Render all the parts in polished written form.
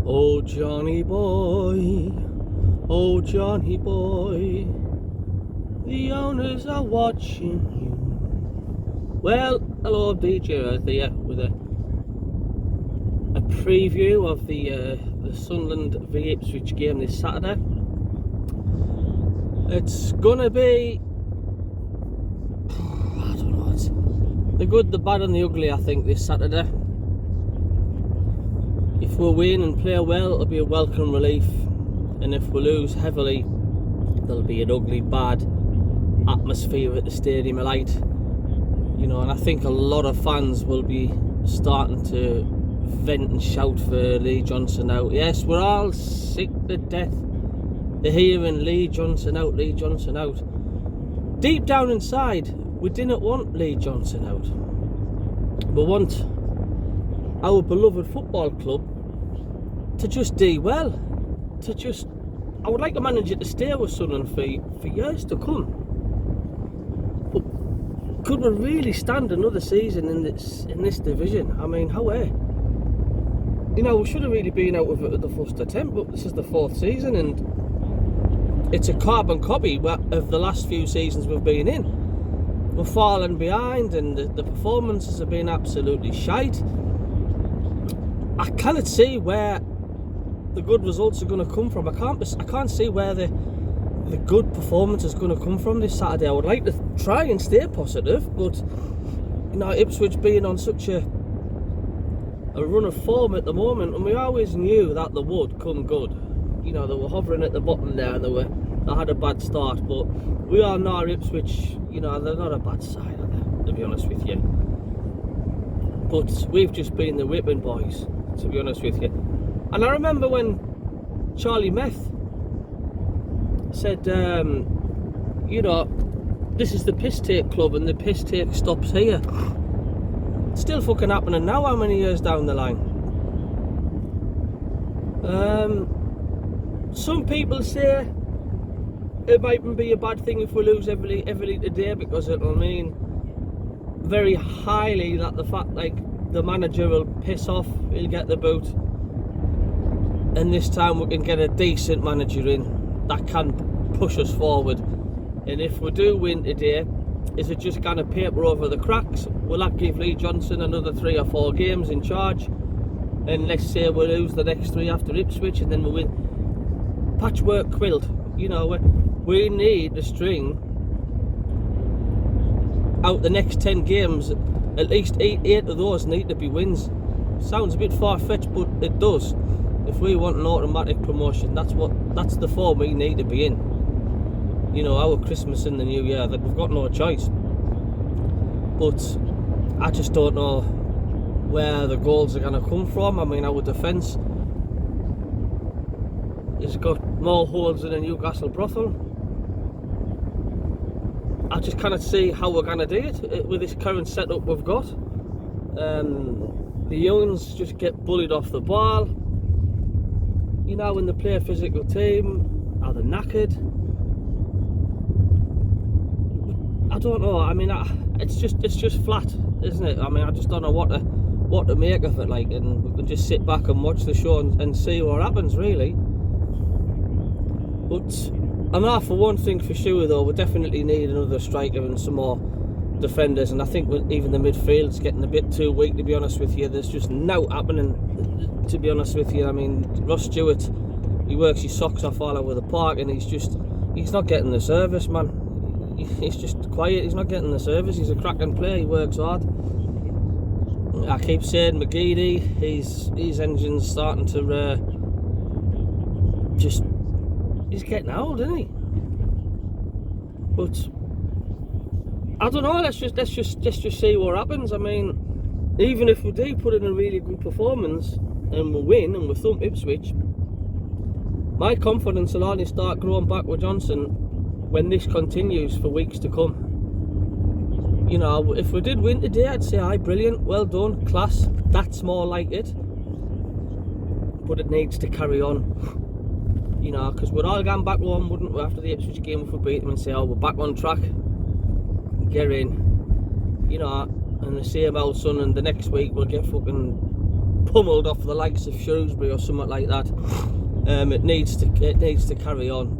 Oh Johnny boy, oh Johnny boy, the owners are watching you. Well, hello, DJ Earth here with a preview of the Sunderland v Ipswich game this Saturday. It's gonna be, I don't know, it's the good, the bad and the ugly, I think, this Saturday. If we win and play well, it'll be a welcome relief, and if we lose heavily, there'll be an ugly, bad atmosphere at the Stadium of Light. You know, and I think a lot of fans will be starting to vent and shout for Lee Johnson out. Yes, we're all sick to death of hearing Lee Johnson out, Lee Johnson out. Deep down inside, we didn't want Lee Johnson out. We want our beloved football club to just do well. I would like a manager to stay with Sunderland for years to come. But could we really stand another season in this division? I mean, how you know, we should have really been out of it at the first attempt, but this is the fourth season and it's a carbon copy of the last few seasons we've been in. We're falling behind and the performances have been absolutely shite. I cannot see where the good results are going to come from. I can't see where the good performance is going to come from this Saturday. I would like to try and stay positive, but you know, Ipswich being on such a run of form at the moment, and we always knew that they would come good. You know, they were hovering at the bottom there, and they had a bad start, but we all know Ipswich, you know, they're not a bad side, are they, to be honest with you. But we've just been the whipping boys, to be honest with you. And I remember when Charlie Meth said, you know, this is the piss take club and the piss take stops here. It's still fucking happening now, how many years down the line? Some people say it mightn't be a bad thing if we lose every today, because it'll mean very highly that the fact, like, the manager will piss off, he'll get the boot, and this time we can get a decent manager in that can push us forward. And if we do win today, is it just going to paper over the cracks? Will that give Lee Johnson another 3 or 4 games in charge? And let's say we lose the next 3 after Ipswich and then we win. Patchwork quilt, you know, we need to string out the next 10 games. At least 8 of those need to be wins. Sounds a bit far-fetched, but it does. If we want an automatic promotion, that's the form we need to be in. You know, our Christmas and the New Year, that we've got no choice. But I just don't know where the goals are going to come from. I mean, our defence has got more holes than a Newcastle brothel. I just cannot see how we're going to do it with this current setup we've got. The youngs just get bullied off the ball. You know, when they play a physical team, are they knackered? I don't know. I mean, it's just flat, isn't it? I mean, I just don't know what to make of it. Like, and we can just sit back and watch the show and see what happens, really. But I'm not for one thing for sure, though. We definitely need another striker and some more defenders, and I think even the midfield's getting a bit too weak, to be honest with you. There's just no happening, to be honest with you. I mean, Ross Stewart, he works his socks off all over the park, and he's not getting the service, man. He's just quiet, he's not getting the service. He's a cracking player, he works hard. I keep saying McGeady, his engine's starting to he's getting old, isn't he? But I don't know. Let's just see what happens. I mean, even if we do put in a really good performance and we win and we thump Ipswich, my confidence will only start growing back with Johnson when this continues for weeks to come. You know, if we did win today, I'd say, aye, brilliant, well done, class. That's more like it. But it needs to carry on. You know, because we're all going back one, wouldn't we, after the Ipswich game, if we beat them, and say, oh, we're back on track, get in, you know, and the same old son, and the next week we'll get fucking pummeled off the likes of Shrewsbury or something like that. It needs to carry on.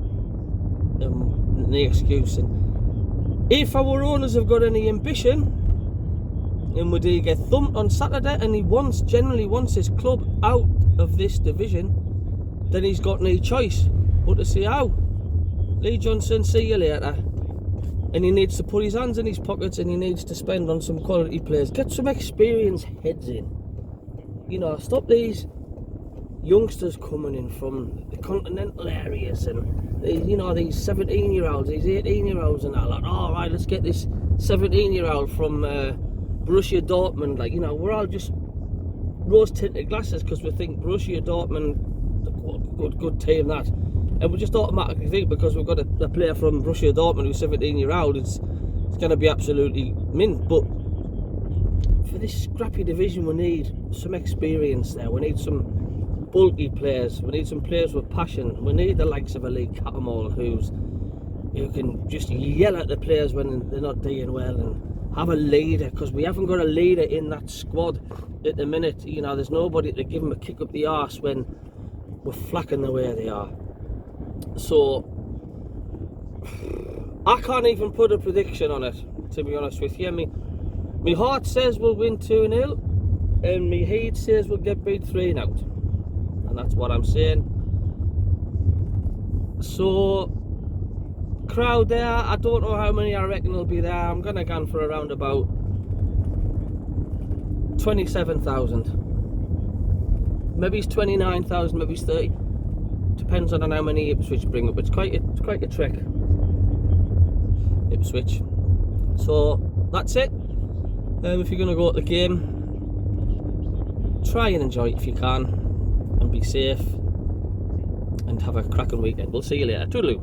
No excuse. And if our owners have got any ambition, and would he get thumped on Saturday, and he generally wants his club out of this division, then he's got no choice but to say, "How, Lee Johnson, see you later." And he needs to put his hands in his pockets, and he needs to spend on some quality players. Get some experienced heads in. You know, stop these youngsters coming in from the continental areas, and you know, these 17-year-olds, these 18-year-olds, and that. Like, oh, right, let's get this 17-year-old from Borussia Dortmund. Like, you know, we're all just rose-tinted glasses because we think Borussia Dortmund, good team that. And we just automatically think because we've got a player from Borussia Dortmund who's 17-year-old, it's going to be absolutely mint. But for this scrappy division, we need some experience there. We need some bulky players. We need some players with passion. We need the likes of a Lee Cattermole who can just yell at the players when they're not doing well, and have a leader, because we haven't got a leader in that squad at the minute. You know, there's nobody to give them a kick up the arse when we're flacking the way they are. So I can't even put a prediction on it, to be honest with you. My heart says we'll win 2-0, and my head says we'll get beat 3-0, and that's what I'm saying. So crowd there, I don't know how many I reckon will be there. I'm gonna go for around about 27,000. Maybe it's 29,000, maybe it's 30. Depends on how many Ipswich bring up. It's quite a trek, Ipswich. So that's it. If you're going to go to the game, try and enjoy it if you can, and be safe, and have a cracking weekend. We'll see you later. Toodaloo.